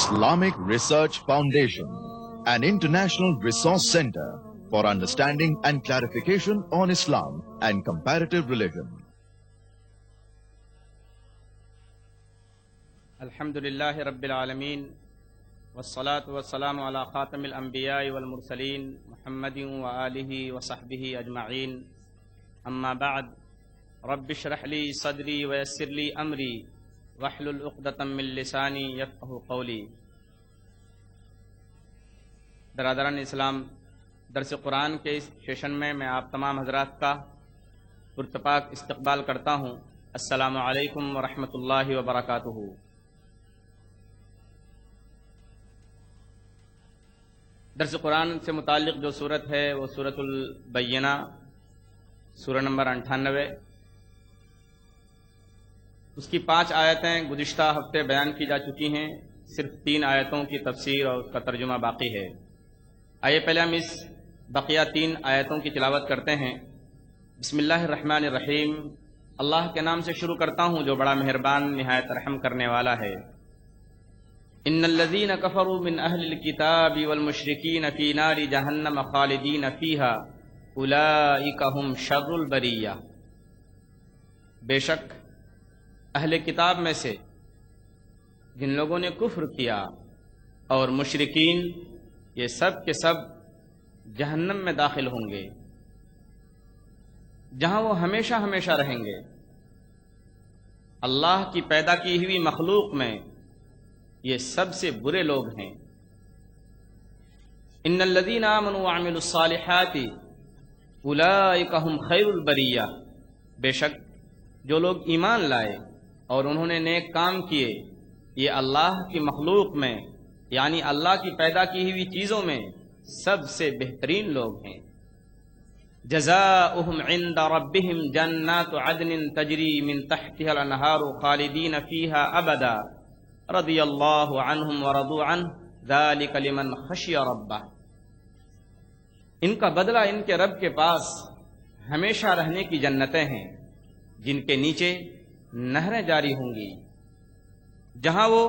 Islamic Research Foundation, an international resource center for understanding and clarification on Islam and comparative religion. الحمدللہ رب العالمین والصلاة والسلام علی خاتم الانبیاء والمرسلین محمد وآلہ وصحبہ اجمعین اما بعد رب اشرح لی صدری ویسر لی امری واحلل عقدۃ من لسانی یفقہوا قولی. برادران اسلام، درس قرآن کے اس سیشن میں آپ تمام حضرات کا پرتپاک استقبال کرتا ہوں. السلام علیکم ورحمۃ اللہ وبرکاتہ. درس قرآن سے متعلق جو صورت ہے وہ سورۃ البینہ، سورہ نمبر 98. اس کی 5 آیتیں گزشتہ ہفتے بیان کی جا چکی ہیں. صرف 3 آیتوں کی تفسیر اور اس کا ترجمہ باقی ہے. آئیے پہلے ہم اس بقیہ 3 آیتوں کی تلاوت کرتے ہیں. بسم اللہ الرحمن الرحیم. اللہ کے نام سے شروع کرتا ہوں جو بڑا مہربان نہایت رحم کرنے والا ہے. ان الذين كفروا من اهل الكتاب والمشركين في نار جهنم خالدين فيها اولئك هم شر البريه. بے شک اہل کتاب میں سے جن لوگوں نے کفر کیا اور مشرکین، یہ سب کے سب جہنم میں داخل ہوں گے، جہاں وہ ہمیشہ ہمیشہ رہیں گے. اللہ کی پیدا کی ہوئی مخلوق میں یہ سب سے برے لوگ ہیں. ان الذين آمنوا وعملوا الصالحات اولئک هم خیر البریہ. بے شک جو لوگ ایمان لائے اور انہوں نے نیک کام کیے، یہ اللہ کی مخلوق میں یعنی اللہ کی پیدا کی ہوئی چیزوں میں سب سے بہترین لوگ ہیں. جزاؤہم عند ربہم جنات عدن تجری من تحتها الانہار خالدین فیہا ابدا رضی اللہ عنہم ورضوا عنہ ذالک لمن خشی ربہ. ان کا بدلہ ان کے رب کے پاس ہمیشہ رہنے کی جنتیں ہیں جن کے نیچے نہریں جاری ہوں گی، جہاں وہ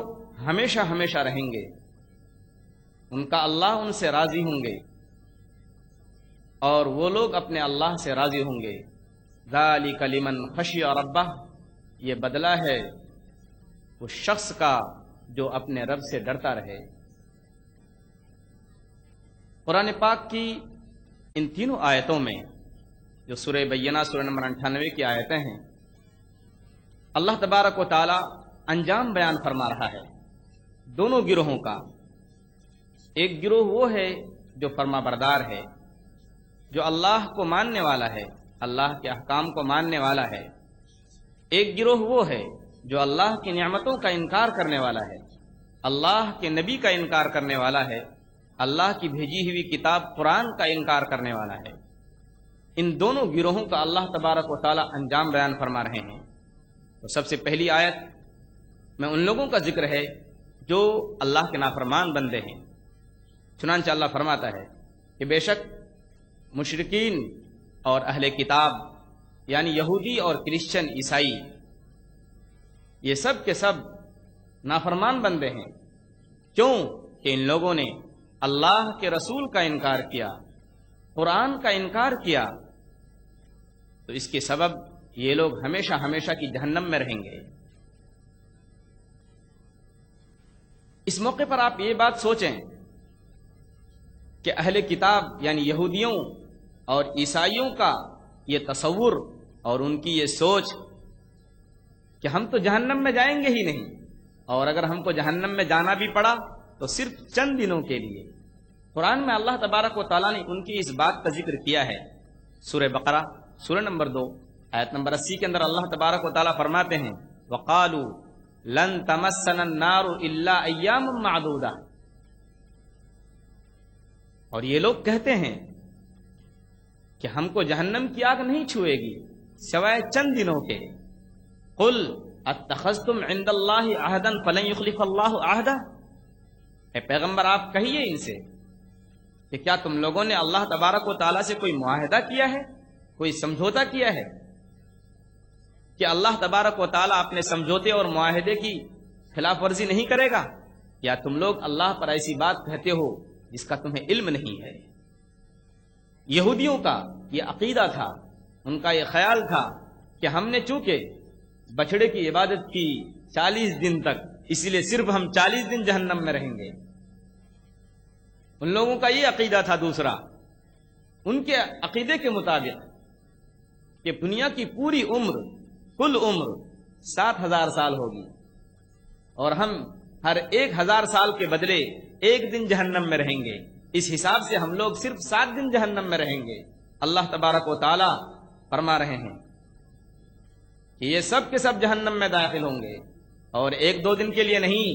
ہمیشہ ہمیشہ رہیں گے. ان کا اللہ ان سے راضی ہوں گے اور وہ لوگ اپنے اللہ سے راضی ہوں گے. ذالک لمن خشی ربہ. یہ بدلہ ہے اس شخص کا جو اپنے رب سے ڈرتا رہے. قرآن پاک کی ان تینوں آیتوں میں جو سورہ بینہ سورہ نمبر 98 کی آیتیں ہیں، اللہ تبارک و تعالی انجام بیان فرما رہا ہے دونوں گروہوں کا. ایک گروہ وہ ہے جو فرما بردار ہے، جو اللہ کو ماننے والا ہے، اللہ کے احکام کو ماننے والا ہے. ایک گروہ وہ ہے جو اللہ کی نعمتوں کا انکار کرنے والا ہے، اللہ کے نبی کا انکار کرنے والا ہے، اللہ کی بھیجی ہوئی کتاب قرآن کا انکار کرنے والا ہے. ان دونوں گروہوں کا اللہ تبارک و تعالی انجام بیان فرما رہے ہیں. تو سب سے پہلی آیت میں ان لوگوں کا ذکر ہے جو اللہ کے نافرمان بندے ہیں. چنانچہ اللہ فرماتا ہے کہ بے شک مشرکین اور اہل کتاب یعنی یہودی اور کرسچن عیسائی، یہ سب کے سب نافرمان بندے ہیں. کیوں کہ ان لوگوں نے اللہ کے رسول کا انکار کیا، قرآن کا انکار کیا، تو اس کے سبب یہ لوگ ہمیشہ ہمیشہ کی جہنم میں رہیں گے. اس موقع پر آپ یہ بات سوچیں کہ اہل کتاب یعنی یہودیوں اور عیسائیوں کا یہ تصور اور ان کی یہ سوچ کہ ہم تو جہنم میں جائیں گے ہی نہیں، اور اگر ہم کو جہنم میں جانا بھی پڑا تو صرف چند دنوں کے لیے. قرآن میں اللہ تبارک و تعالیٰ نے ان کی اس بات کا ذکر کیا ہے. سورہ بقرہ سورہ نمبر 2 آیت نمبر 80 کے اندر اللہ تبارک و تعالیٰ فرماتے ہیں وَقَالُوا لَن تَمَسَّنَا النَّارُ إِلَّا أَيَّامٌ مَّعْدُودَةٌ. اور یہ لوگ کہتے ہیں کہ ہم کو جہنم کی آگ نہیں چھوئے گی سوائے چند دنوں کے. قُلْ اتَّخَذْتُمْ عِندَ اللَّهِ عَهْدًا فَلَن يُخْلِفَ اللَّهُ عَهْدَهُ. اے پیغمبر آپ کہیے ان سے کہ کیا تم لوگوں نے اللہ تبارک و تعالیٰ سے کوئی معاہدہ کیا ہے، کوئی سمجھوتا کیا ہے کہ اللہ تبارک و تعالیٰ اپنے سمجھوتے اور معاہدے کی خلاف ورزی نہیں کرے گا؟ یا تم لوگ اللہ پر ایسی بات کہتے ہو جس کا تمہیں علم نہیں ہے۔ یہودیوں کا یہ عقیدہ تھا، ان کا یہ خیال تھا کہ ہم نے چونکہ بچڑے کی عبادت کی 40 دن تک، اسی لیے صرف ہم 40 دن جہنم میں رہیں گے۔ ان لوگوں کا یہ عقیدہ تھا۔ دوسرا، ان کے عقیدے کے مطابق کہ دنیا کی پوری عمر، کل عمر 7000 سال ہوگی، اور ہم ہر 1000 سال کے بدلے 1 دن جہنم میں رہیں گے۔ اس حساب سے ہم لوگ صرف 7 دن جہنم میں رہیں گے۔ اللہ تبارک و تعالی فرما رہے ہیں کہ یہ سب کے سب جہنم میں داخل ہوں گے، اور 1-2 دن کے لیے نہیں،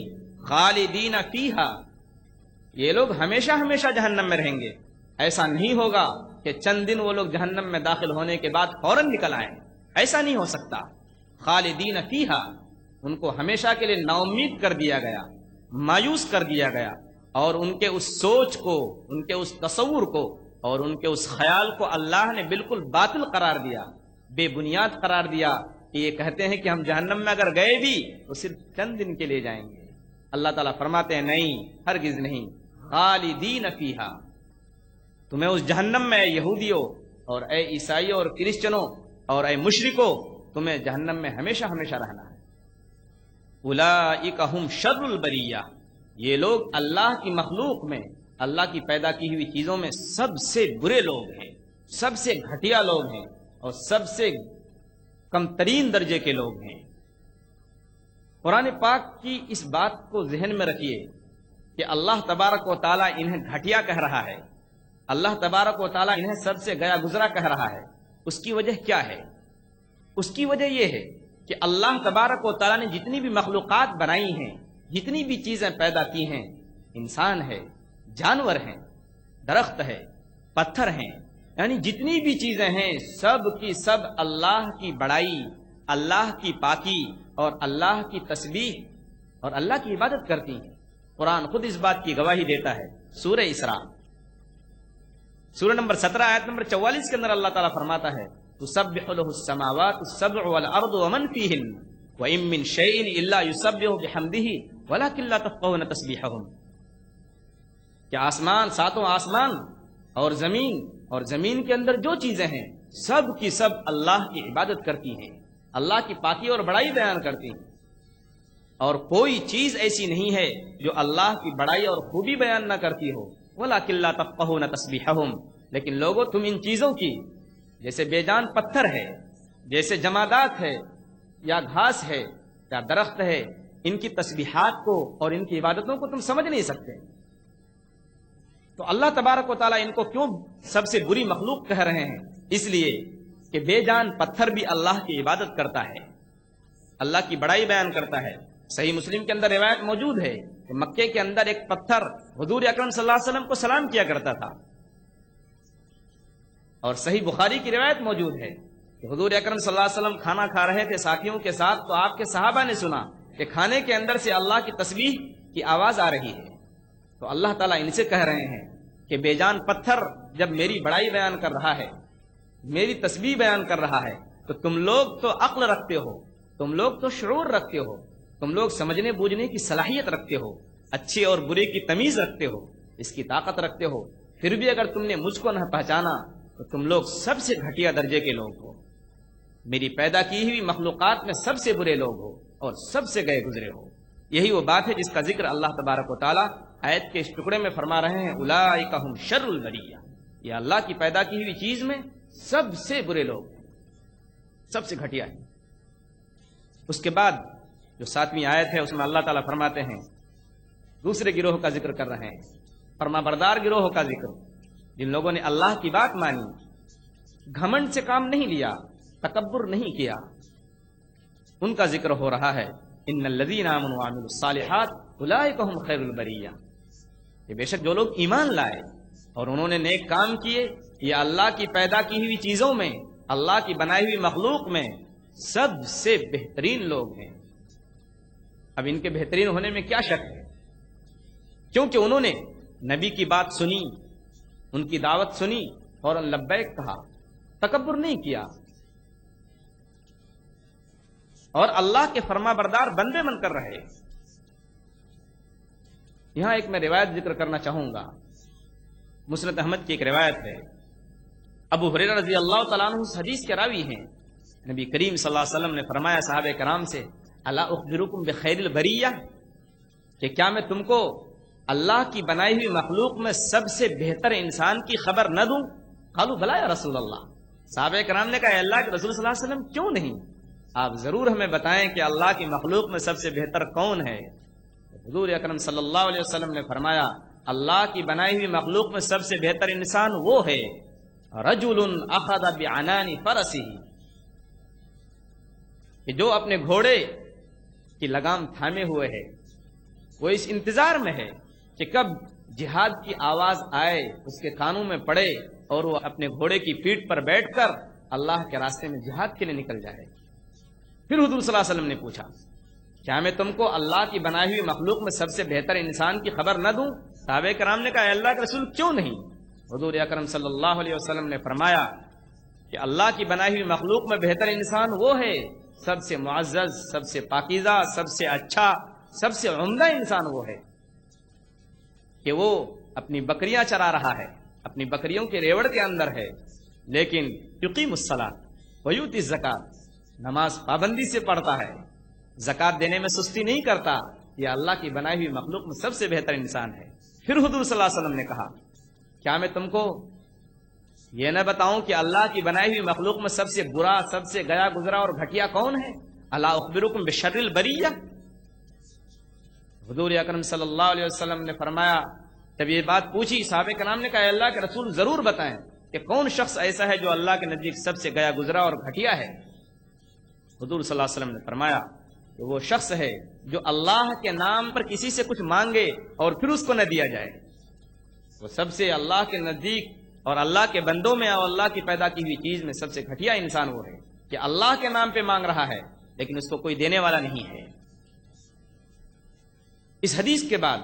خالدین فیہا، یہ لوگ ہمیشہ ہمیشہ جہنم میں رہیں گے۔ ایسا نہیں ہوگا کہ چند دن وہ لوگ جہنم میں داخل ہونے کے بعد فوراً نکل آئیں، ایسا نہیں ہو سکتا۔ خالدین فیہا، ان کو ہمیشہ کے لیے نا امید کر دیا گیا، مایوس کر دیا گیا، اور ان کے اس سوچ کو، ان کے اس تصور کو اور ان کے اس خیال کو اللہ نے بالکل باطل قرار دیا، بے بنیاد قرار دیا، کہ یہ کہتے ہیں کہ ہم جہنم میں اگر گئے بھی تو صرف چند دن کے لیے جائیں گے۔ اللہ تعالیٰ فرماتے ہیں نہیں، ہرگز نہیں، خالدین فیہا، تمہیں اس جہنم میں، اے یہودیوں اور اے عیسائیوں اور کرسچنوں اور اے مشرکوں، تمہیں جہنم میں ہمیشہ ہمیشہ رہنا ہے۔ اولئک ہم شر البریہ، یہ لوگ اللہ کی مخلوق میں، اللہ کی پیدا کی ہوئی چیزوں میں سب سے برے لوگ ہیں، سب سے گھٹیا لوگ ہیں، اور سب سے کم ترین درجے کے لوگ ہیں۔ قرآن پاک کی اس بات کو ذہن میں رکھیے کہ اللہ تبارک و تعالیٰ انہیں گھٹیا کہہ رہا ہے، اللہ تبارک و تعالیٰ انہیں سب سے گیا گزرا کہہ رہا ہے۔ اس کی وجہ کیا ہے؟ اس کی وجہ یہ ہے کہ اللہ تبارک و تعالیٰ نے جتنی بھی مخلوقات بنائی ہیں، جتنی بھی چیزیں پیدا کی ہیں، انسان ہے، جانور ہیں، درخت ہے، پتھر ہیں، یعنی جتنی بھی چیزیں ہیں سب کی سب اللہ کی بڑائی، اللہ کی پاکی اور اللہ کی تسبیح اور اللہ کی عبادت کرتی ہیں۔ قرآن خود اس بات کی گواہی دیتا ہے۔ سورہ اسراء، سورہ نمبر 17 آیت نمبر 44 کے اندر اللہ تعالیٰ فرماتا ہے تسبح له السماوات السبع والارض ومن فيهن وان من شيء الا يسبح بحمده ولكن لا تفقهون تسبيحهم، کہ آسمان، ساتوں آسمان اور زمین کے اندر جو چیزیں ہیں سب کی سب اللہ کی عبادت کرتی ہیں، اللہ کی پاکی اور بڑائی بیان کرتی ہیں، اور کوئی چیز ایسی نہیں ہے جو اللہ کی بڑائی اور خوبی بیان نہ کرتی ہو۔ وَلَكِنْ لَا تَفْقَهُونَ تَسْبِيحَهُمْ، لیکن لوگوں تم ان چیزوں کی، جیسے بے جان پتھر ہے، جیسے جمادات ہے، یا گھاس ہے، یا درخت ہے، ان کی تسبیحات کو اور ان کی عبادتوں کو تم سمجھ نہیں سکتے۔ تو اللہ تبارک و تعالیٰ ان کو کیوں سب سے بری مخلوق کہہ رہے ہیں؟ اس لیے کہ بے جان پتھر بھی اللہ کی عبادت کرتا ہے، اللہ کی بڑائی بیان کرتا ہے۔ صحیح مسلم کے اندر روایت موجود ہے کہ مکے کے اندر ایک پتھر حضور اکرم صلی اللہ علیہ وسلم کو سلام کیا کرتا تھا، اور صحیح بخاری کی روایت موجود ہے کہ حضور اکرم صلی اللہ علیہ وسلم کھانا کھا رہے تھے ساتھیوں کے ساتھ، تو آپ کے صحابہ نے سنا کہ کھانے کے اندر سے اللہ کی تسبیح کی آواز آ رہی ہے۔ تو اللہ تعالیٰ ان سے کہہ رہے ہیں کہ بے جان پتھر جب میری بڑائی بیان کر رہا ہے، میری تسبیح بیان کر رہا ہے، تو تم لوگ تو عقل رکھتے ہو، تم لوگ تو شعور رکھتے ہو، تم لوگ سمجھنے بوجھنے کی صلاحیت رکھتے ہو، اچھے اور برے کی تمیز رکھتے ہو، اس کی طاقت رکھتے ہو، پھر بھی اگر تم نے مجھ کو نہ پہچانا تو تم لوگ سب سے گھٹیا درجے کے لوگ ہو، میری پیدا کی ہوئی مخلوقات میں سب سے برے لوگ ہو اور سب سے گئے گزرے ہو۔ یہی وہ بات ہے جس کا ذکر اللہ تبارک و تعالیٰ آیت کے اس ٹکڑے میں فرما رہے ہیں، اولئک ہم شر البریہ، یہ اللہ کی پیدا کی ہوئی چیز میں سب سے برے لوگ ہیں، سب سے گھٹیا ہے۔ اس کے بعد جو 7ویں آیت ہے اس میں اللہ تعالیٰ فرماتے ہیں، دوسرے گروہ کا ذکر کر رہے ہیں، فرما بردار گروہ کا ذکر، جن لوگوں نے اللہ کی بات مانی، گھمنڈ سے کام نہیں لیا، تکبر نہیں کیا، ان کا ذکر ہو رہا ہے۔ ان الذین آمنوا وعملوا الصالحات اولئک هم خیر البریہ، کہ بے شک جو لوگ ایمان لائے اور انہوں نے نیک کام کیے، یہ اللہ کی پیدا کی ہوئی چیزوں میں، اللہ کی بنائی ہوئی مخلوق میں سب سے بہترین لوگ ہیں۔ اب ان کے بہترین ہونے میں کیا شک ہے؟ کیونکہ انہوں نے نبی کی بات سنی، ان کی دعوت سنی اور لبیک کہا، تکبر نہیں کیا، اور اللہ کے فرما بردار بندے بن کر رہے۔ یہاں ایک میں روایت ذکر کرنا چاہوں گا، مسند احمد کی ایک روایت ہے، ابو ہریرہ رضی اللہ تعالیٰ عنہ اس حدیث کے راوی ہیں، نبی کریم صلی اللہ علیہ وسلم نے فرمایا صحابہ کرام سے، الا اخبرکم بخیر البریہ، کہ کیا میں تم کو اللہ کی بنائی ہوئی مخلوق میں سب سے بہتر انسان کی خبر نہ دوں؟ قالوا بلا یا رسول اللہ، صحابہ کرام نے کہا اے اللہ کے رسول صلی اللہ علیہ وسلم کیوں نہیں، آپ ضرور ہمیں بتائیں کہ اللہ کی مخلوق میں سب سے بہتر کون ہے؟ حضور اکرم صلی اللہ علیہ وسلم نے فرمایا اللہ کی بنائی ہوئی مخلوق میں سب سے بہتر انسان وہ ہے رجل اخذ بعنان فرسه، کہ جو اپنے گھوڑے کی لگام تھامے ہوئے ہے، وہ اس انتظار میں ہے کہ کب جہاد کی آواز آئے، اس کے کانوں میں پڑے اور وہ اپنے گھوڑے کی پیٹھ پر بیٹھ کر اللہ کے راستے میں جہاد کے لیے نکل جائے۔ پھر حضور صلی اللہ علیہ وسلم نے پوچھا کیا میں تم کو اللہ کی بنائی ہوئی مخلوق میں سب سے بہتر انسان کی خبر نہ دوں؟ صحابہ کرام نے کہا اے اللہ کے رسول کیوں نہیں؟ حضور اکرم صلی اللہ علیہ وسلم نے فرمایا کہ اللہ کی بنائی ہوئی مخلوق میں بہتر انسان وہ ہے، سب سے معزز، سب سے پاکیزہ، سب سے اچھا، سب سے عمدہ انسان وہ ہے کہ وہ اپنی بکریاں چرا رہا ہے، اپنی بکریوں کے ریوڑ کے اندر ہے، لیکن یقیم الصلاۃ ویؤتی الزکات، نماز پابندی سے پڑھتا ہے، زکات دینے میں سستی نہیں کرتا، یہ اللہ کی بنائی ہوئی مخلوق میں سب سے بہتر انسان ہے۔ پھر حضور صلی اللہ علیہ وسلم نے کہا کیا میں تم کو یہ نہ بتاؤں کہ اللہ کی بنائی ہوئی مخلوق میں سب سے برا، سب سے گیا گزرا اور گھٹیا کون ہے؟ الا اخبرکم بشر البریہ، حضور اکرم صلی اللہ علیہ وسلم نے فرمایا، جب یہ بات پوچھی صحابہ کرام نے کہا اے اللہ کے رسول ضرور بتائیں کہ کون شخص ایسا ہے جو اللہ کے نزدیک سب سے گیا گزرا اور گھٹیا ہے؟ حضور صلی اللہ علیہ وسلم نے فرمایا کہ وہ شخص ہے جو اللہ کے نام پر کسی سے کچھ مانگے اور پھر اس کو نہ دیا جائے، وہ سب سے اللہ کے نزدیک اور اللہ کے بندوں میں اور اللہ کی پیدا کی ہوئی چیز میں سب سے گھٹیا انسان وہ ہے کہ اللہ کے نام پہ مانگ رہا ہے لیکن اس کو کوئی دینے والا نہیں ہے۔ اس حدیث کے بعد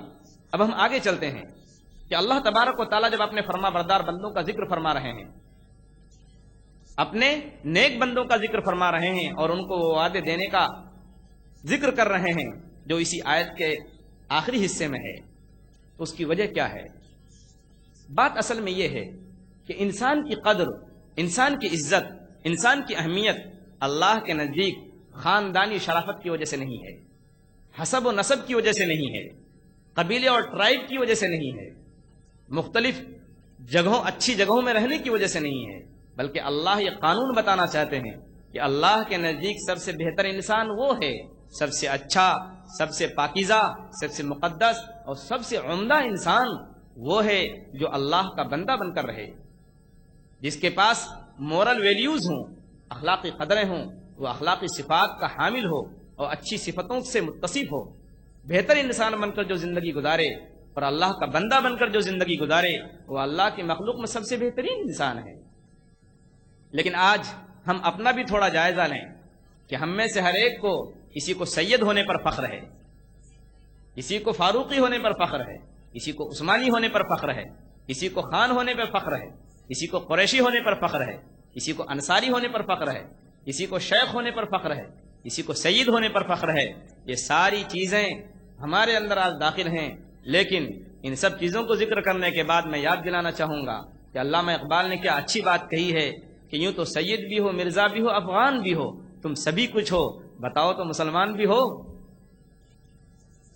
اب ہم آگے چلتے ہیں کہ اللہ تبارک و تعالیٰ جب اپنے فرما بردار بندوں کا ذکر فرما رہے ہیں، اپنے نیک بندوں کا ذکر فرما رہے ہیں اور ان کو وہ وعدے دینے کا ذکر کر رہے ہیں جو اسی آیت کے آخری حصے میں ہے، تو اس کی وجہ کیا ہے؟ بات اصل میں یہ ہے کہ انسان کی قدر، انسان کی عزت، انسان کی اہمیت اللہ کے نزدیک خاندانی شرافت کی وجہ سے نہیں ہے، حسب و نسب کی وجہ سے نہیں ہے، قبیلے اور ٹرائب کی وجہ سے نہیں ہے، مختلف جگہوں، اچھی جگہوں میں رہنے کی وجہ سے نہیں ہے، بلکہ اللہ یہ قانون بتانا چاہتے ہیں کہ اللہ کے نزدیک سب سے بہتر انسان وہ ہے، سب سے اچھا، سب سے پاکیزہ، سب سے مقدس اور سب سے عمدہ انسان وہ ہے جو اللہ کا بندہ بن کر رہے، جس کے پاس مورل ویلیوز ہوں، اخلاقی قدریں ہوں، وہ اخلاقی صفات کا حامل ہو اور اچھی صفتوں سے متصف ہو، بہتر انسان بن کر جو زندگی گزارے اور اللہ کا بندہ بن کر جو زندگی گزارے وہ اللہ کی مخلوق میں سب سے بہترین انسان ہے۔ لیکن آج ہم اپنا بھی تھوڑا جائزہ لیں کہ ہم میں سے ہر ایک کو کسی کو سید ہونے پر فخر ہے، کسی کو فاروقی ہونے پر فخر ہے، کسی کو عثمانی ہونے پر فخر ہے، کسی کو خان ہونے پر فخر ہے، کسی کو قریشی ہونے پر فخر ہے، کسی کو انصاری ہونے پر فخر ہے، کسی کو شیخ ہونے پر فخر ہے، کسی کو سید ہونے پر فخر ہے۔ یہ ساری چیزیں ہمارے اندر آج داخل ہیں، لیکن ان سب چیزوں کو ذکر کرنے کے بعد میں یاد دلانا چاہوں گا کہ علامہ اقبال نے کیا اچھی بات کہی ہے کہ یوں تو سید بھی ہو، مرزا بھی ہو، افغان بھی ہو، تم سبھی کچھ ہو، بتاؤ تو مسلمان بھی ہو؟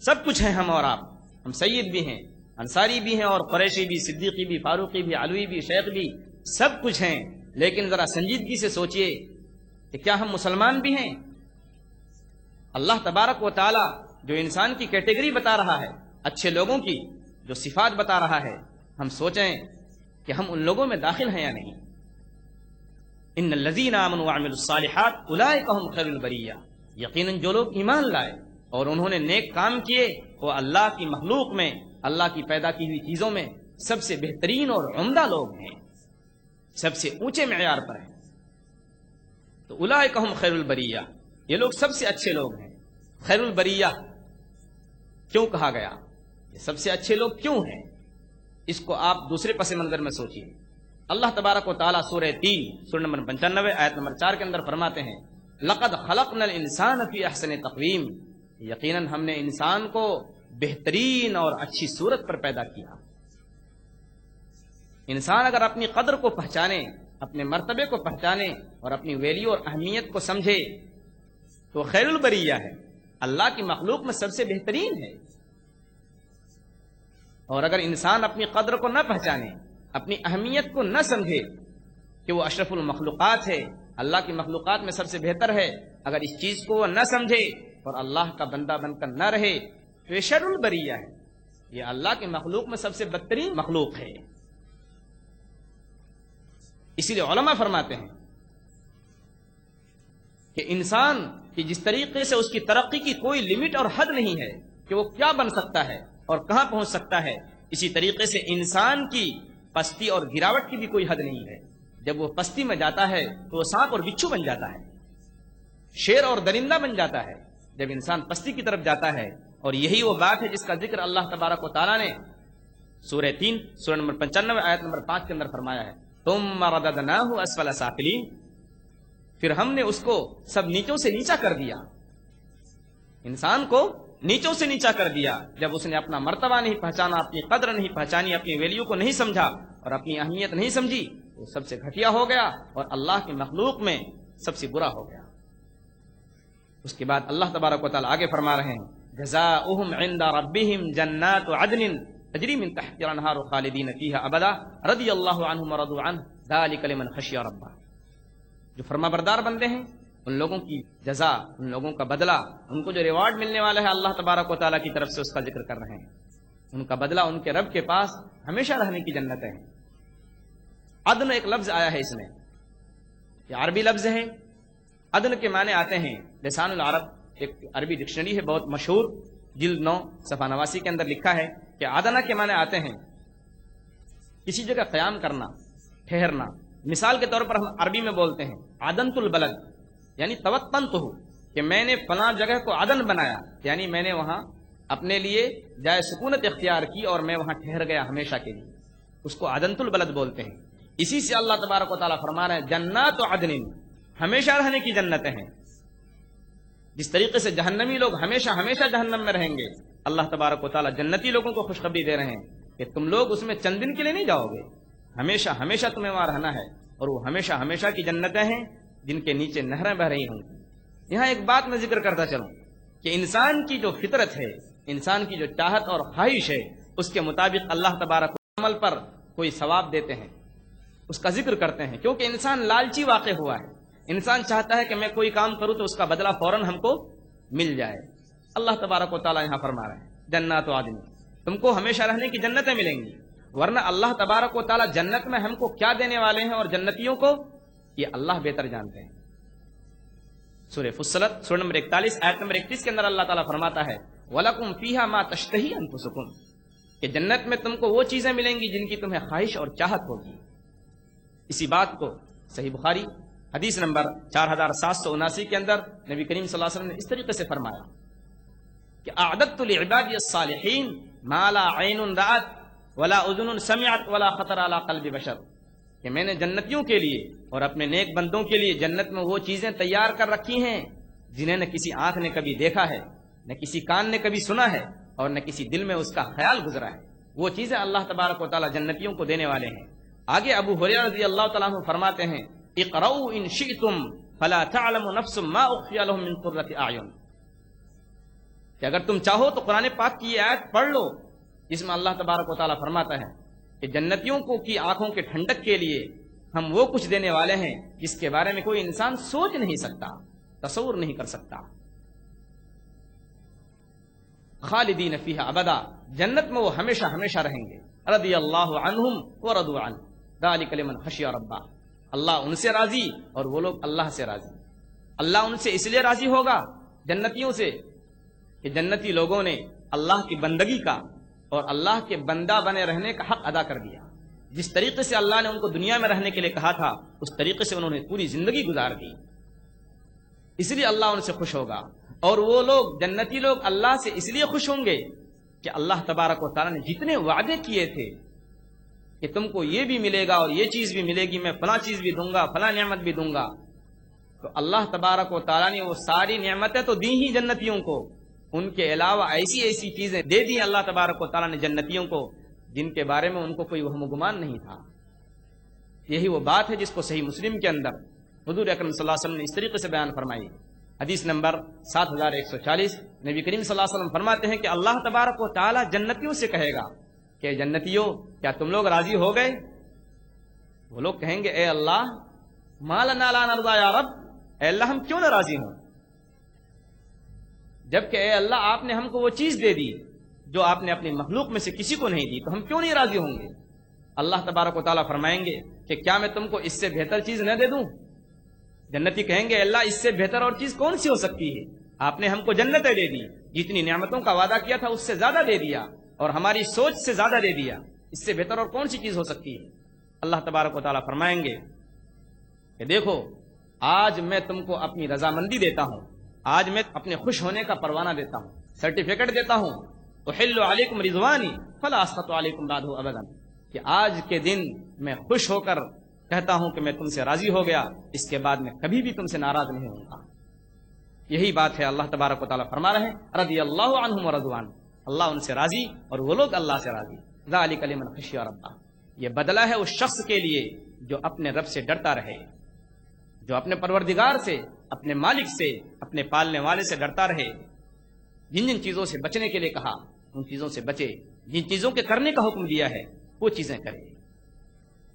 سب کچھ ہیں ہم اور آپ، ہم سید بھی ہیں، انصاری بھی ہیں اور قریشی بھی، صدیقی بھی، فاروقی بھی، علوی بھی، شیخ بھی، سب کچھ ہیں، لیکن ذرا سنجیدگی سے سوچئے کہ کیا ہم مسلمان بھی ہیں؟ اللہ تبارک و تعالی جو انسان کی کیٹیگری بتا رہا ہے، اچھے لوگوں کی جو صفات بتا رہا ہے، ہم سوچیں کہ ہم ان لوگوں میں داخل ہیں یا نہیں۔ ان الذین آمنوا وعملوا الصالحات اولئک هم خیر البریہ، یقیناً جو لوگ ایمان لائے اور انہوں نے نیک کام کیے وہ اللہ کی مخلوق میں، اللہ کی پیدا کی ہوئی چیزوں میں سب سے بہترین اور عمدہ لوگ ہیں، سب سے اونچے معیار پر ہیں۔ تو اولئک هم خیر البریہ، یہ لوگ سب سے اچھے لوگ ہیں۔ خیر البریہ کیوں کہا گیا؟ یہ سب سے اچھے لوگ کیوں ہیں؟ اس کو آپ دوسرے پس منظر میں سوچئے۔ اللہ تبارک و تعالیٰ سورہ 3 سورہ نمبر 95 آیت نمبر 4 کے اندر فرماتے ہیں لَقَدْ خَلَقْنَا الْإِنسَانَ فِي أَحْسَنِ تَقْوِيمٍ، یقیناً ہم نے انسان کو بہترین اور اچھی صورت پر پیدا کیا۔ انسان اگر اپنی قدر کو پہچانے، اپنے مرتبے کو پہچانے اور اپنی ویلیو اور اہمیت کو سمجھے تو خیر البریہ ہے، اللہ کی مخلوق میں سب سے بہترین ہے۔ اور اگر انسان اپنی قدر کو نہ پہچانے، اپنی اہمیت کو نہ سمجھے کہ وہ اشرف المخلوقات ہے، اللہ کی مخلوقات میں سب سے بہتر ہے، اگر اس چیز کو وہ نہ سمجھے اور اللہ کا بندہ بن کر نہ رہے تو یہ شر البریہ ہے، یہ اللہ کی مخلوق میں سب سے بدترین مخلوق ہے۔ اسی لیے علماء فرماتے ہیں کہ انسان کی جس طریقے سے اس کی ترقی کی کوئی لمٹ اور حد نہیں ہے کہ وہ کیا بن سکتا ہے اور کہاں پہنچ سکتا ہے، اسی طریقے سے انسان کی پستی اور گراوٹ کی بھی کوئی حد نہیں ہے۔ جب وہ پستی میں جاتا ہے تو وہ سانپ اور بچھو بن جاتا ہے، شیر اور درندہ بن جاتا ہے جب انسان پستی کی طرف جاتا ہے۔ اور یہی وہ بات ہے جس کا ذکر اللہ تبارک و تعالیٰ نے سورہ 3 سورہ نمبر 95 آیت نمبر 5 کے اندر فرمایا ہے، ثم رددناہ اسفل سافلین، پھر ہم نے اس کو سب نیچوں سے نیچا کر دیا، انسان کو نیچوں سے نیچا کر دیا جب اس نے اپنا مرتبہ نہیں پہچانا، اپنی قدر نہیں پہچانی، اپنی ویلیو کو نہیں سمجھا اور اپنی اہمیت نہیں سمجھی، وہ سب سے گھٹیا ہو گیا اور اللہ کی مخلوق میں سب سے برا ہو گیا۔ اس کے بعد اللہ تبارک و تعالیٰ آگے فرما رہے ہیں، جزاؤہم عند ربہم جنات عدن تجری من تحتها الانہار خالدین فیہا ابدا رضی اللہ عنہم ورضوا عنہ ذلک لمن خشی ربہ۔ جو فرما بردار بندے ہیں ان لوگوں کی جزا، ان لوگوں کا بدلہ، ان کو جو ریوارڈ ملنے والا ہے اللہ تبارک و تعالیٰ کی طرف سے، اس کا ذکر کر رہے ہیں۔ ان کا بدلہ ان کے رب کے پاس ہمیشہ رہنے کی جنتیں ہیں۔ عدن ایک لفظ آیا ہے اس میں، یہ عربی لفظ ہے۔ عدن کے معنی آتے ہیں، لسان العرب ایک عربی ڈکشنری ہے بہت مشہور، جلد 9 صفحہ 89 کے اندر لکھا ہے کہ عدنہ کے معنی آتے ہیں کسی جگہ قیام کرنا، ٹھہرنا۔ مثال کے طور پر ہم عربی میں بولتے ہیں عدنت البلد، یعنی توطنتہ، کہ میں نے فلاں جگہ کو عدن بنایا، یعنی میں نے وہاں اپنے لیے جائے سکونت اختیار کی اور میں وہاں ٹھہر گیا ہمیشہ کے لیے، اس کو عدنت البلد بولتے ہیں۔ اسی سے اللہ تبارک و تعالیٰ فرما رہے ہیں جنات عدن، ہمیشہ رہنے کی جنتیں ہیں۔ جس طریقے سے جہنمی لوگ ہمیشہ ہمیشہ جہنم میں رہیں گے، اللہ تبارک و تعالیٰ جنتی لوگوں کو خوشخبری دے رہے ہیں کہ تم لوگ اس میں چند دن کے لیے نہیں جاؤ گے، ہمیشہ ہمیشہ تمہیں وہاں رہنا ہے، اور وہ ہمیشہ ہمیشہ کی جنتیں ہیں جن کے نیچے نہریں بہ رہی ہوں گی۔ یہاں ایک بات میں ذکر کرتا چلوں کہ انسان کی جو فطرت ہے، انسان کی جو چاہت اور خواہش ہے، اس کے مطابق اللہ تبارک و تعالیٰ عمل پر کوئی ثواب دیتے ہیں، اس کا ذکر کرتے ہیں، کیونکہ انسان لالچی واقع ہوا ہے۔ انسان چاہتا ہے کہ میں کوئی کام کروں تو اس کا بدلہ فوراً ہم کو مل جائے۔ اللہ تبارک و تعالیٰ یہاں فرما رہے ہیں جنات عدن، تم کو ہمیشہ رہنے کی جنتیں ملیں گی، ورنہ اللہ تبارک و تعالیٰ جنت میں ہم کو کیا دینے والے ہیں اور جنتیوں کو، یہ اللہ بہتر جانتے ہیں۔ سورہ فصلت سورہ نمبر 41 آیت نمبر 31 کے اندر اللہ تعالیٰ فرماتا ہے وَلَكُمْ فِيهَا مَا تَشْتَهِي أَنفُسُكُمْ، کہ جنت میں تم کو وہ چیزیں ملیں گی جن کی تمہیں خواہش اور چاہت ہوگی۔ اسی بات کو صحیح بخاری حدیث نمبر 4779 کے اندر نبی کریم صلی اللہ علیہ وسلم نے اس طریقے سے فرمایا کہ اعددت لعبادی الصالحین ما لا عین رأت ولا اذن سمعت ولا خطر علی قلب بشر، کہ میں نے جنتیوں کے لیے اور اپنے نیک بندوں کے لیے جنت میں وہ چیزیں تیار کر رکھی ہیں جنہیں نہ کسی آنکھ نے کبھی دیکھا ہے، نہ کسی کان نے کبھی سنا ہے، اور نہ کسی دل میں اس کا خیال گزرا ہے۔ وہ چیزیں اللہ تبارک و تعالیٰ جنتیوں کو دینے والے ہیں۔ آگے ابو ہریرہ رضی اللہ تعالیٰ عنہ فرماتے ہیں اقرؤوا ان شئتم فلا تعلم نفس ما اخفی لهم من قرۃ اعین، کہ اگر تم چاہو تو قرآن پاک کی یہ آیت پڑھ لو جس میں اللہ تبارک و تعالیٰ فرماتا ہے کہ جنتیوں کو کی آنکھوں کے ٹھنڈک کے لیے ہم وہ کچھ دینے والے ہیں جس کے بارے میں کوئی انسان سوچ نہیں سکتا، تصور نہیں کر سکتا۔ خالدین فیہا ابدا، جنت میں وہ ہمیشہ ہمیشہ رہیں گے۔ رضی اللہ عنہم ورضوا عنہ ذلک لمن خشی ربہ، اللہ ان سے راضی اور وہ لوگ اللہ سے راضی۔ اللہ ان سے اس لیے راضی ہوگا جنتیوں سے کہ جنتی لوگوں نے اللہ کی بندگی کا اور اللہ کے بندہ بنے رہنے کا حق ادا کر دیا۔ جس طریقے سے اللہ نے ان کو دنیا میں رہنے کے لیے کہا تھا اس طریقے سے انہوں نے پوری زندگی گزار دی، اس لیے اللہ ان سے خوش ہوگا۔ اور وہ لوگ جنتی لوگ اللہ سے اس لیے خوش ہوں گے کہ اللہ تبارک و تعالیٰ نے جتنے وعدے کیے تھے کہ تم کو یہ بھی ملے گا اور یہ چیز بھی ملے گی، میں فلاں چیز بھی دوں گا، فلاں نعمت بھی دوں گا، تو اللہ تبارک و تعالیٰ نے وہ ساری نعمتیں تو دی ہی جنتیوں کو، ان کے علاوہ ایسی ایسی چیزیں دے دی اللہ تبارک و تعالیٰ نے جنتیوں کو جن کے بارے میں ان کو کوئی وہم و گمان نہیں تھا۔ یہی وہ بات ہے جس کو صحیح مسلم کے اندر حضور اکرم صلی اللہ علیہ وسلم نے اس طریقے سے بیان فرمائی۔ حدیث نمبر 7140، نبی کریم صلی اللہ علیہ وسلم فرماتے ہیں کہ اللہ تبارک و تعالیٰ جنتیوں سے کہے گا کہ جنتیوں کیا تم لوگ راضی ہو گئے؟ وہ لوگ کہیں گے اے اللہ ما لنا لا نرضى یا رب، اے اللہ ہم کیوں ناراضی ہوں، جبکہ اے اللہ آپ نے ہم کو وہ چیز دے دی جو آپ نے اپنی مخلوق میں سے کسی کو نہیں دی، تو ہم کیوں نہیں راضی ہوں گے؟ اللہ تبارک و تعالیٰ فرمائیں گے کہ کیا میں تم کو اس سے بہتر چیز نہ دے دوں؟ جنتی کہیں گے اللہ اس سے بہتر اور چیز کون سی ہو سکتی ہے؟ آپ نے ہم کو جنتیں دے دی، جتنی نعمتوں کا وعدہ کیا تھا اس سے زیادہ دے دیا، اور ہماری سوچ سے زیادہ دے دیا، اس سے بہتر اور کون سی چیز ہو سکتی ہے؟ اللہ تبارک و تعالیٰ فرمائیں گے کہ دیکھو آج میں تم کو اپنی رضامندی دیتا ہوں، آج میں اپنے خوش ہونے کا پروانہ دیتا ہوں، سرٹیفکیٹ دیتا ہوں، احل علیکم رضوانی فلا اسخط علیکم بعدہ ابدا، کہ آج کے دن میں خوش ہو کر کہتا ہوں کہ میں تم سے راضی ہو گیا، اس کے بعد میں کبھی بھی تم سے ناراض نہیں ہوں گا۔ یہی بات ہے، اللہ تبارک و تعالیٰ فرما رہے ہیں رضی اللہ عنہم ورضوان، اللہ ان سے راضی اور وہ لوگ اللہ سے راضی۔ ذالک لمن خشی ربہ، یہ بدلہ ہے اس شخص کے لیے جو اپنے رب سے ڈرتا رہے، جو اپنے پروردگار سے، اپنے مالک سے، اپنے پالنے والے سے ڈرتا رہے۔ جن جن چیزوں سے بچنے کے لیے کہا ان چیزوں سے بچے، جن چیزوں کے کرنے کا حکم دیا ہے وہ چیزیں کرے۔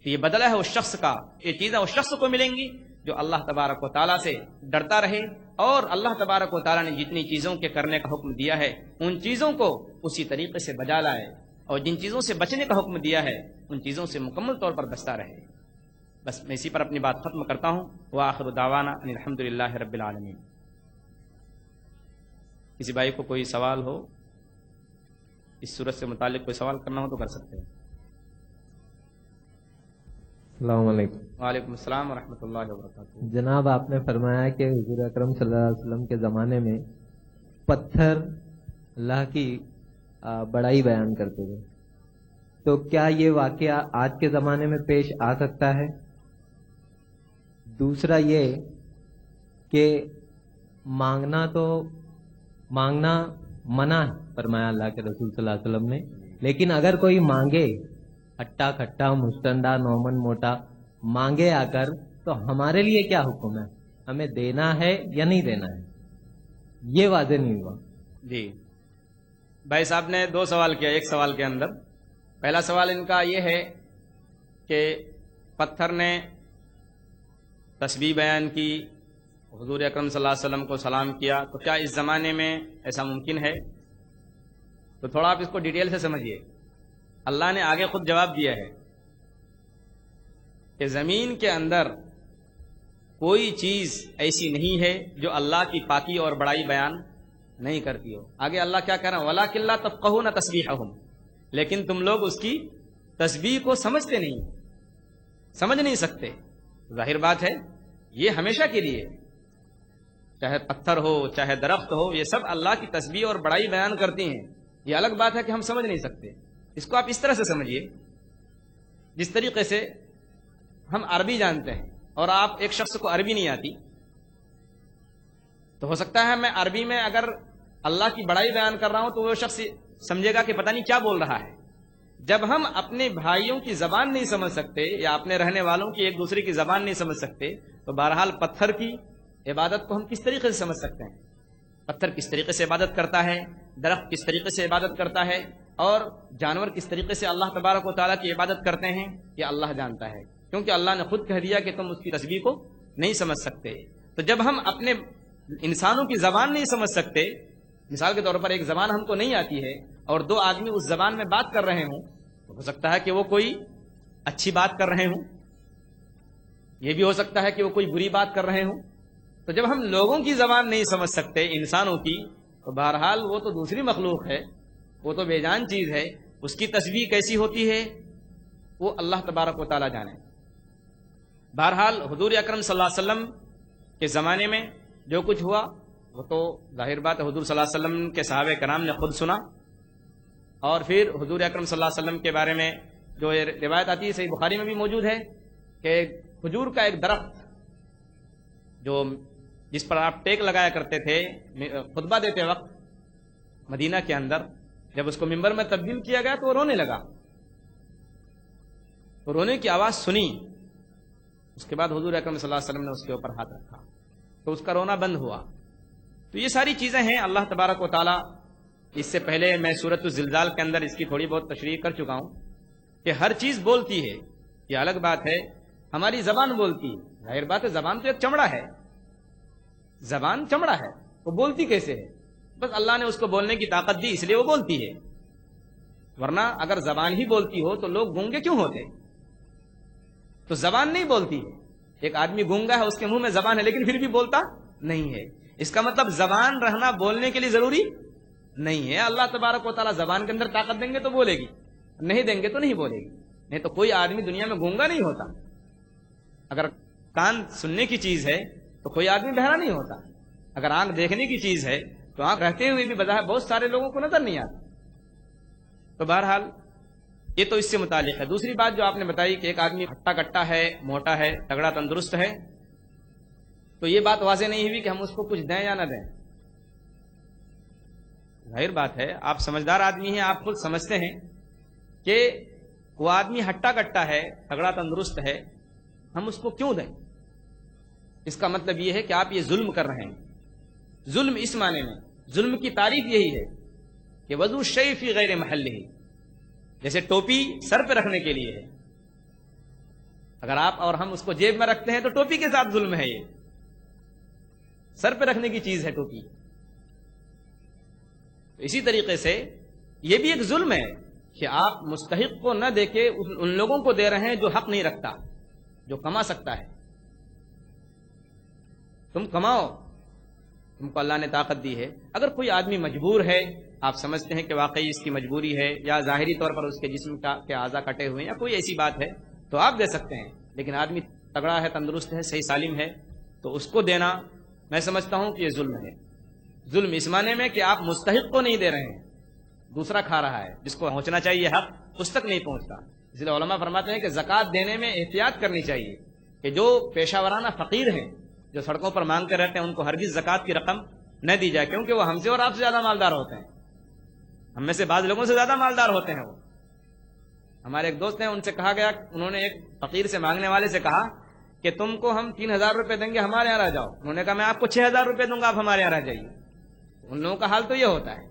تو یہ بدلہ ہے اس شخص کا، یہ چیزیں اس شخص کو ملیں گی جو اللہ تبارک و تعالیٰ سے ڈرتا رہے اور اللہ تبارک و تعالیٰ نے جتنی چیزوں کے کرنے کا حکم دیا ہے ان چیزوں کو اسی طریقے سے بجا لائے، اور جن چیزوں سے بچنے کا حکم دیا ہے ان چیزوں سے مکمل طور پر بچتا رہے۔ بس میں اسی پر اپنی بات ختم کرتا ہوں۔ وآخر دعوانا ان الحمدللہ رب العالمین۔ کسی بھائی کو کوئی سوال ہو، اس صورت سے متعلق کوئی سوال کرنا ہو تو کر سکتے ہیں۔ السلام علیکم۔ وعلیکم السلام ورحمۃ اللہ وبرکاتہ۔ جناب آپ نے فرمایا کہ حضور اکرم صلی اللہ علیہ وسلم کے زمانے میں پتھر اللہ کی بڑائی بیان کرتے تھے، تو کیا یہ واقعہ آج کے زمانے میں پیش آ سکتا ہے؟ دوسرا یہ کہ مانگنا منع فرمایا اللہ کے رسول صلی اللہ علیہ وسلم نے، لیکن اگر کوئی مانگے ہٹا کھٹا مستنڈا نومن موٹا مانگے آ کر، تو ہمارے لیے کیا حکم ہے؟ ہمیں دینا ہے یا نہیں دینا ہے؟ یہ واضح نہیں ہوا۔ جی بھائی صاحب نے دو سوال کیا ایک سوال کے اندر۔ پہلا سوال ان کا یہ ہے کہ پتھر نے تسبیح بیان کی، حضور اکرم صلی اللہ علیہ وسلم کو سلام کیا، تو کیا اس زمانے میں ایسا ممکن ہے؟ تو تھوڑا آپ اس کو ڈیٹیل سے سمجھیے۔ اللہ نے آگے خود جواب دیا ہے کہ زمین کے اندر کوئی چیز ایسی نہیں ہے جو اللہ کی پاکی اور بڑائی بیان نہیں کرتی ہو۔ آگے اللہ کیا کہہ رہا ہے؟ وَلَٰكِن لَا تَفْقَهُونَ تَسْبِيحَهُمْ، لیکن تم لوگ اس کی تسبیح کو سمجھتے نہیں، سمجھ نہیں سکتے۔ ظاہر بات ہے یہ ہمیشہ کے لیے، چاہے پتھر ہو چاہے درخت ہو، یہ سب اللہ کی تسبیح اور بڑائی بیان کرتی ہیں۔ یہ الگ بات ہے کہ ہم سمجھ نہیں سکتے۔ اس کو آپ اس طرح سے سمجھیے جس طریقے سے ہم عربی جانتے ہیں اور آپ ایک شخص کو عربی نہیں آتی، تو ہو سکتا ہے میں عربی میں اگر اللہ کی بڑائی بیان کر رہا ہوں تو وہ شخص سمجھے گا کہ پتہ نہیں کیا بول رہا ہے۔ جب ہم اپنے بھائیوں کی زبان نہیں سمجھ سکتے یا اپنے رہنے والوں کی ایک دوسرے کی زبان نہیں سمجھ سکتے، تو بہرحال پتھر کی عبادت کو ہم کس طریقے سے سمجھ سکتے ہیں؟ پتھر کس طریقے سے عبادت کرتا ہے، درخت کس طریقے سے عبادت کرتا ہے، اور جانور کس طریقے سے اللہ تبارک و تعالیٰ کی عبادت کرتے ہیں، یہ اللہ جانتا ہے، کیونکہ اللہ نے خود کہہ دیا کہ تم اس کی تسبیح کو نہیں سمجھ سکتے۔ تو جب ہم اپنے انسانوں کی زبان نہیں سمجھ سکتے، مثال کے طور پر ایک زبان ہم کو نہیں آتی ہے اور دو آدمی اس زبان میں بات کر رہے ہوں، تو ہو سکتا ہے کہ وہ کوئی اچھی بات کر رہے ہوں، یہ بھی ہو سکتا ہے کہ وہ کوئی بری بات کر رہے ہوں۔ تو جب ہم لوگوں کی زبان نہیں سمجھ سکتے انسانوں کی، تو بہرحال وہ تو دوسری مخلوق ہے، وہ تو بے جان چیز ہے، اس کی تسبیح کیسی ہوتی ہے وہ اللہ تبارک و تعالیٰ جانے۔ بہرحال حضور اکرم صلی اللہ علیہ وسلم کے زمانے میں جو کچھ ہوا وہ تو ظاہر بات ہے حضور صلی اللہ علیہ وسلم کے صحابہ کرام نے خود سنا، اور پھر حضور اکرم صلی اللہ علیہ وسلم کے بارے میں جو یہ روایت آتی ہے صحیح بخاری میں بھی موجود ہے کہ کھجور کا ایک درخت جو جس پر آپ ٹیک لگایا کرتے تھے خطبہ دیتے وقت، مدینہ کے اندر جب اس کو ممبر میں تبدیل کیا گیا تو وہ رونے لگا، تو رونے کی آواز سنی، اس کے بعد حضور اکرم صلی اللہ علیہ وسلم نے اس کے اوپر ہاتھ رکھا تو اس کا رونا بند ہوا۔ تو یہ ساری چیزیں ہیں اللہ تبارک و تعالیٰ، اس سے پہلے میں سورۃ الزلزال کے اندر اس کی تھوڑی بہت تشریح کر چکا ہوں کہ ہر چیز بولتی ہے، یہ الگ بات ہے ہماری زبان بولتی ہے، ظاہر بات ہے زبان تو ایک چمڑا ہے، زبان چمڑا ہے، وہ بولتی کیسے ہے؟ بس اللہ نے اس کو بولنے کی طاقت دی اس لیے وہ بولتی ہے، ورنہ اگر زبان ہی بولتی ہو تو لوگ گونگے کیوں ہوتے؟ تو زبان نہیں بولتی ہے، ایک آدمی گونگا ہے، اس کے منہ میں زبان ہے لیکن پھر بھی بولتا نہیں ہے، اس کا مطلب زبان رہنا بولنے کے لیے ضروری نہیں ہے۔ اللہ تبارک و تعالیٰ زبان کے اندر طاقت دیں گے تو بولے گی، نہیں دیں گے تو نہیں بولے گی، نہیں تو کوئی آدمی دنیا میں گونگا نہیں ہوتا۔ اگر کان سننے کی چیز ہے تو کوئی آدمی بہرا نہیں ہوتا، اگر آنکھ دیکھنے کی چیز ہے تو آنکھ رہتے ہوئے بھی بظاہر بہت سارے لوگوں کو نظر نہیں آتا۔ تو بہرحال یہ تو اس سے متعلق ہے۔ دوسری بات جو آپ نے بتائی کہ ایک آدمی ہٹا کٹا ہے، موٹا ہے، تگڑا تندرست ہے، تو یہ بات واضح نہیں ہوئی کہ ہم اس کو کچھ دیں یا نہ دیں۔ ظاہر بات ہے آپ سمجھدار آدمی ہیں، آپ خود سمجھتے ہیں کہ وہ آدمی ہٹا کٹا ہے، تگڑا تندرست ہے، ہم اس کو کیوں دیں؟ اس کا مطلب یہ ہے کہ آپ یہ ظلم کر رہے ہیں۔ ظلم اس معنی میں، ظلم کی تعریف یہی ہے کہ وضع الشیء فی غیر محلہ، جیسے ٹوپی سر پہ رکھنے کے لیے ہے، اگر آپ اور ہم اس کو جیب میں رکھتے ہیں تو ٹوپی کے ساتھ ظلم ہے، یہ سر پہ رکھنے کی چیز ہے ٹوپی۔ تو اسی طریقے سے یہ بھی ایک ظلم ہے کہ آپ مستحق کو نہ دے کے ان لوگوں کو دے رہے ہیں جو حق نہیں رکھتا، جو کما سکتا ہے۔ تم کماؤ، تم کو اللہ نے طاقت دی ہے۔ اگر کوئی آدمی مجبور ہے، آپ سمجھتے ہیں کہ واقعی اس کی مجبوری ہے یا ظاہری طور پر اس کے جسم کے اعضاء کٹے ہوئے ہیں یا کوئی ایسی بات ہے تو آپ دے سکتے ہیں، لیکن آدمی تگڑا ہے، تندرست ہے، صحیح سالم ہے، تو اس کو دینا میں سمجھتا ہوں کہ یہ ظلم ہے۔ ظلم اس معنی میں کہ آپ مستحق کو نہیں دے رہے ہیں، دوسرا کھا رہا ہے، جس کو پہنچنا چاہیے حق اس تک نہیں پہنچتا۔ اس لیے علماء فرماتے ہیں کہ زکوٰۃ دینے میں احتیاط کرنی چاہیے کہ جو پیشہ ورانہ فقیر ہیں، جو سڑکوں پر مانگتے رہتے ہیں، ان کو ہرگز زکوٰۃ کی رقم نہ دی جائے، کیونکہ وہ ہم سے اور آپ سے زیادہ مالدار ہوتے ہیں، ہم میں سے بعض لوگوں سے زیادہ مالدار ہوتے ہیں۔ وہ ہمارے ایک دوست ہیں، ان سے کہا گیا، انہوں نے ایک فقیر سے مانگنے والے سے کہا کہ تم کو ہم 3000 روپے دیں گے، ہمارے یہاں رہ جاؤ۔ انہوں نے کہا میں آپ کو 6000 روپے دوں گا، آپ ہمارے یہاں رہ جائیے۔ ان لوگوں کا حال تو یہ ہوتا ہے،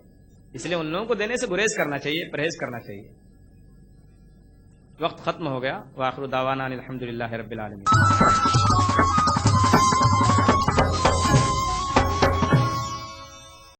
اس لیے ان لوگوں کو دینے سے گریز کرنا چاہیے، پرہیز کرنا چاہیے۔ وقت ختم ہو گیا۔ وآخر دعوانا الحمدللہ رب العالمین۔